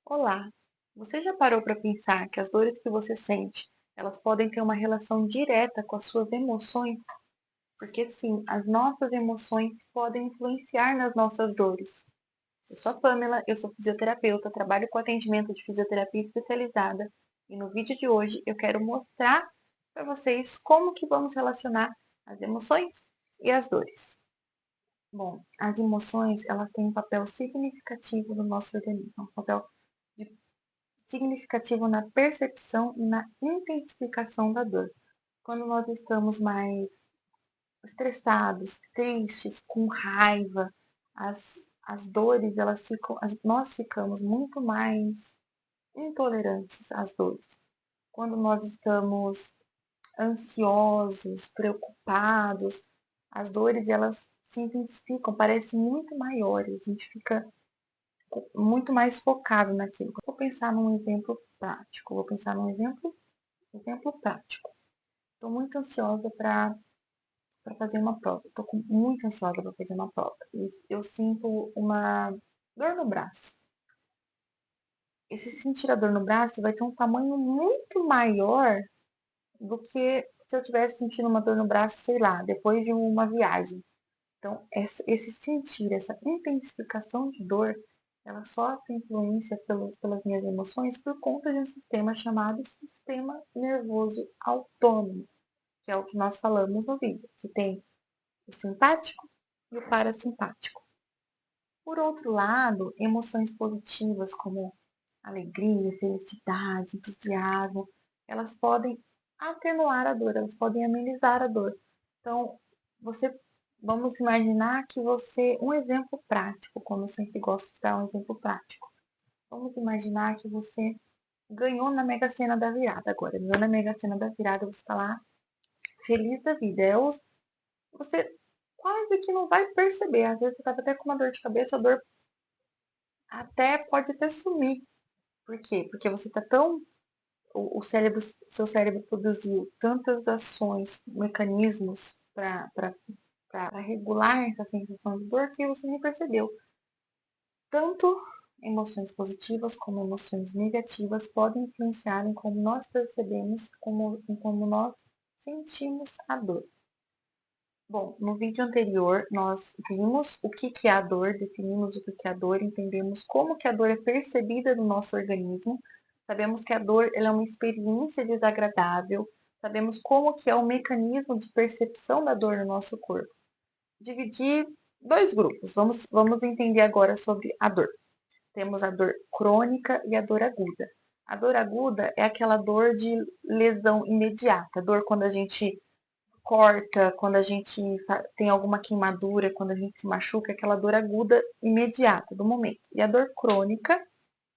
Olá! Você já parou para pensar que as dores que você sente, elas podem ter uma relação direta com as suas emoções? Porque sim, as nossas emoções podem influenciar nas nossas dores. Eu sou a Pamela, eu sou fisioterapeuta, trabalho com atendimento de fisioterapia especializada e no vídeo de hoje eu quero mostrar para vocês como que vamos relacionar as emoções e as dores. Bom, as emoções, elas têm um papel significativo no nosso organismo, um papel de significativo na percepção e na intensificação da dor. Quando nós estamos mais estressados, tristes, com raiva, as dores, nós ficamos muito mais intolerantes às dores. Quando nós estamos ansiosos, preocupados, as dores elas se intensificam, parecem muito maiores, a gente fica muito mais focado naquilo. Vou pensar num exemplo prático. Vou pensar num exemplo prático. Estou muito ansiosa para fazer uma prova. Estou muito ansiosa para fazer uma prova. E eu sinto uma dor no braço. Esse sentir a dor no braço vai ter um tamanho muito maior do que se eu tivesse sentindo uma dor no braço, sei lá, depois de uma viagem. Então, esse sentir, essa intensificação de dor, ela sofre influência pelas minhas emoções por conta de um sistema chamado sistema nervoso autônomo, que é o que nós falamos no vídeo, que tem o simpático e o parasimpático. Por outro lado, emoções positivas como alegria, felicidade, entusiasmo, elas podem atenuar a dor, elas podem amenizar a dor. Então, você, vamos imaginar que um exemplo prático, como eu sempre gosto de dar um exemplo prático. Vamos imaginar que você ganhou na Mega Sena da virada agora. Ganhou na Mega Sena da virada, você está lá feliz da vida. Você quase que não vai perceber. Às vezes você estava até com uma dor de cabeça, a dor até pode até sumir. Por quê? Porque você está tão seu cérebro produziu tantas ações, mecanismos para regular essa sensação de dor que você nem percebeu. Tanto emoções positivas como emoções negativas podem influenciar em como nós percebemos, em como nós sentimos a dor. Bom, no vídeo anterior nós vimos o que é a dor, definimos o que é a dor, entendemos como que a dor é percebida no nosso organismo, sabemos que a dor ela é uma experiência desagradável, sabemos como que é o mecanismo de percepção da dor no nosso corpo. Dividir dois grupos, vamos entender agora sobre a dor. Temos a dor crônica e a dor aguda. A dor aguda é aquela dor de lesão imediata, dor quando a gente corta, quando a gente tem alguma queimadura, quando a gente se machuca, aquela dor aguda imediata do momento. E a dor crônica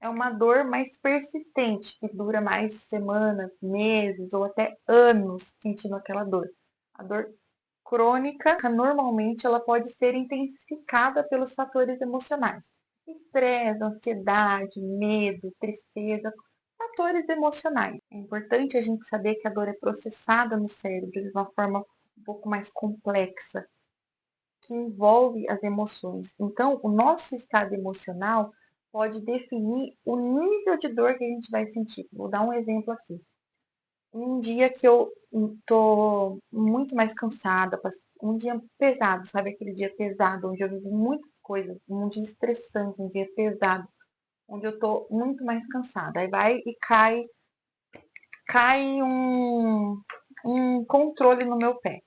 é uma dor mais persistente, que dura mais semanas, meses ou até anos sentindo aquela dor. A dor crônica, normalmente, ela pode ser intensificada pelos fatores emocionais. Estresse, ansiedade, medo, tristeza, fatores emocionais. É importante a gente saber que a dor é processada no cérebro de uma forma um pouco mais complexa, que envolve as emoções. Então, o nosso estado emocional pode definir o nível de dor que a gente vai sentir. Vou dar um exemplo aqui. Um dia que eu tô muito mais cansada, um dia pesado, sabe aquele dia pesado, onde eu vivi muitas coisas, um dia estressante, um dia pesado, onde eu tô muito mais cansada. Aí vai e cai um controle no meu pé.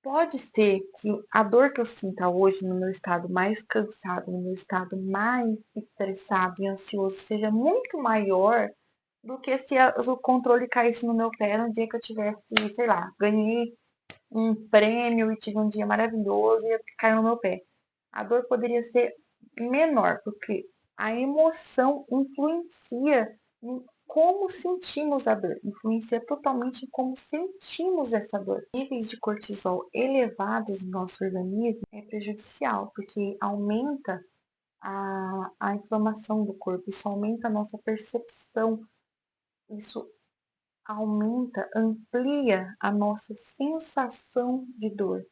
Pode ser que a dor que eu sinta hoje no meu estado mais cansado, no meu estado mais estressado e ansioso, seja muito maior do que se o controle caísse no meu pé no dia que eu tivesse, sei lá, ganhei um prêmio e tive um dia maravilhoso e caiu no meu pé. A dor poderia ser menor, porque a emoção influencia em como sentimos a dor, influencia totalmente em como sentimos essa dor. Níveis de cortisol elevados no nosso organismo é prejudicial, porque aumenta a inflamação do corpo, isso aumenta a nossa percepção, isso amplia a nossa sensação de dor.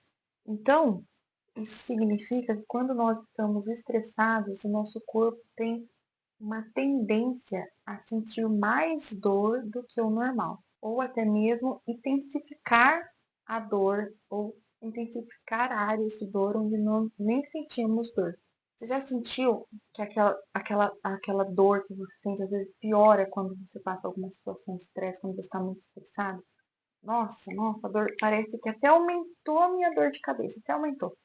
Então, Isso significa que quando nós estamos estressados, o nosso corpo tem uma tendência a sentir mais dor do que o normal, ou até mesmo intensificar a dor, ou intensificar áreas de dor onde não, nem sentimos dor. Você já sentiu que aquela dor que você sente às vezes piora quando você passa alguma situação de estresse, quando você está muito estressado? Nossa, a dor parece que até aumentou a minha dor de cabeça, até aumentou.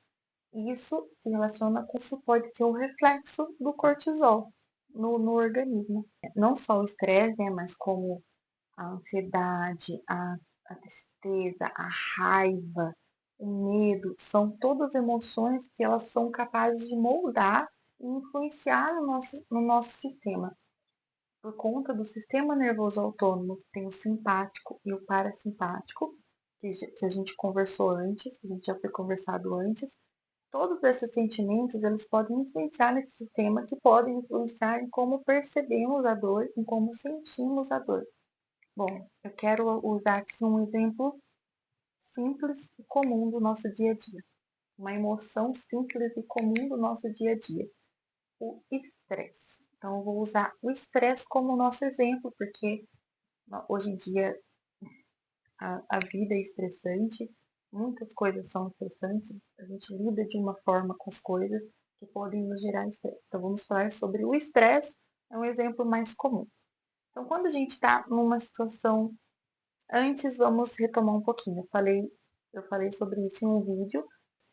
E isso se relaciona com isso, pode ser um reflexo do cortisol no organismo. Não só o estresse, né, mas como a ansiedade, a tristeza, a raiva, o medo, são todas emoções que elas são capazes de moldar e influenciar no nosso sistema. Por conta do sistema nervoso autônomo, que tem o simpático e o parasimpático, que a gente conversou antes, que a gente já foi conversado antes, todos esses sentimentos, eles podem influenciar nesse sistema, que podem influenciar em como percebemos a dor, em como sentimos a dor. Bom, eu quero usar aqui um exemplo simples e comum do nosso dia a dia. Uma emoção simples e comum do nosso dia a dia. O estresse. Então, eu vou usar o estresse como nosso exemplo, porque hoje em dia a vida é estressante, muitas coisas são estressantes, a gente lida de uma forma com as coisas que podem nos gerar estresse. Então, vamos falar sobre o estresse, é um exemplo mais comum. Então, quando a gente está numa situação, antes vamos retomar um pouquinho, eu falei sobre isso em um vídeo,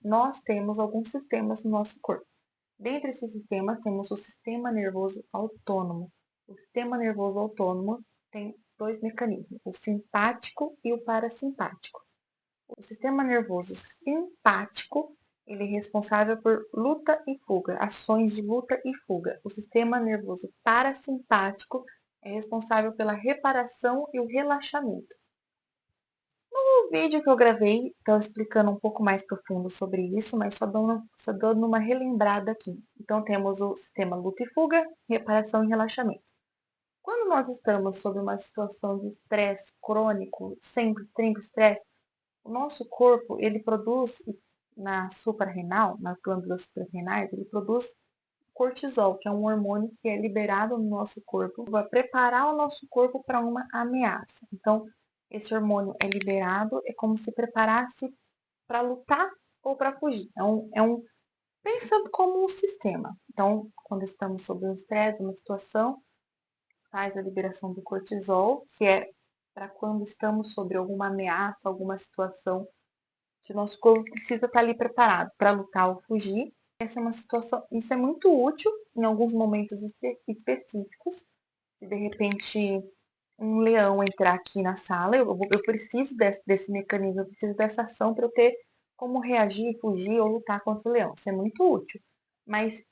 nós temos alguns sistemas no nosso corpo. Dentre esses sistemas, temos o sistema nervoso autônomo. O sistema nervoso autônomo tem dois mecanismos, o simpático e o parasimpático. O sistema nervoso simpático, ele é responsável por luta e fuga, ações de luta e fuga. O sistema nervoso parasimpático é responsável pela reparação e o relaxamento. No vídeo que eu gravei, estou explicando um pouco mais profundo sobre isso, mas só dando uma relembrada aqui. Então, temos o sistema luta e fuga, reparação e relaxamento. Quando nós estamos sob uma situação de estresse crônico, sempre estresse, o nosso corpo, ele produz na suprarrenal, nas glândulas suprarrenais, ele produz cortisol, que é um hormônio que é liberado no nosso corpo para preparar o nosso corpo para uma ameaça. Então, esse hormônio é liberado, é como se preparasse para lutar ou para fugir. Pensando como um sistema. Então, quando estamos sob um estresse, uma situação, faz a liberação do cortisol, que é para quando estamos sob alguma ameaça, alguma situação que o nosso corpo precisa estar ali preparado para lutar ou fugir. Essa é uma situação, isso é muito útil em alguns momentos específicos. Se de repente um leão entrar aqui na sala, eu preciso desse mecanismo, eu preciso dessa ação para eu ter como reagir, fugir ou lutar contra o leão. Isso é muito útil. Mas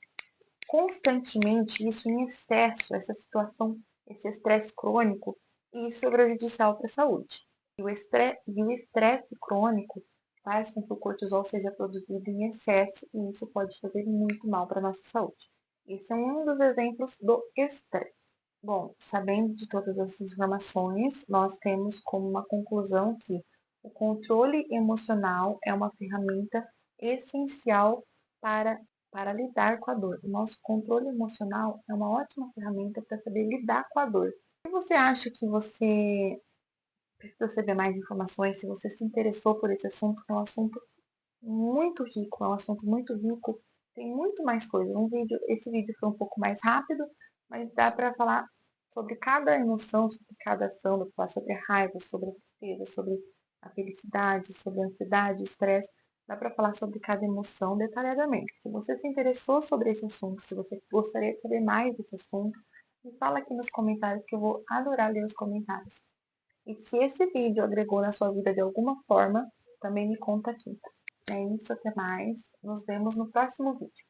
constantemente, isso em excesso, essa situação, esse estresse crônico, isso é prejudicial para a saúde. E o estresse crônico faz com que o cortisol seja produzido em excesso e isso pode fazer muito mal para a nossa saúde. Esse é um dos exemplos do estresse. Bom, sabendo de todas essas informações, nós temos como uma conclusão que o controle emocional é uma ferramenta essencial para lidar com a dor. O nosso controle emocional é uma ótima ferramenta para saber lidar com a dor. Se você acha que você precisa saber mais informações, se você se interessou por esse assunto, é um assunto muito rico, é um assunto muito rico, tem muito mais coisas. Esse vídeo foi um pouco mais rápido, mas dá para falar sobre cada emoção, sobre cada ação, dá para falar sobre a raiva, sobre a tristeza, sobre a felicidade, sobre a ansiedade, o estresse. Dá para falar sobre cada emoção detalhadamente. Se você se interessou sobre esse assunto, se você gostaria de saber mais desse assunto, me fala aqui nos comentários que eu vou adorar ler os comentários. E se esse vídeo agregou na sua vida de alguma forma, também me conta aqui. É isso, até mais. Nos vemos no próximo vídeo.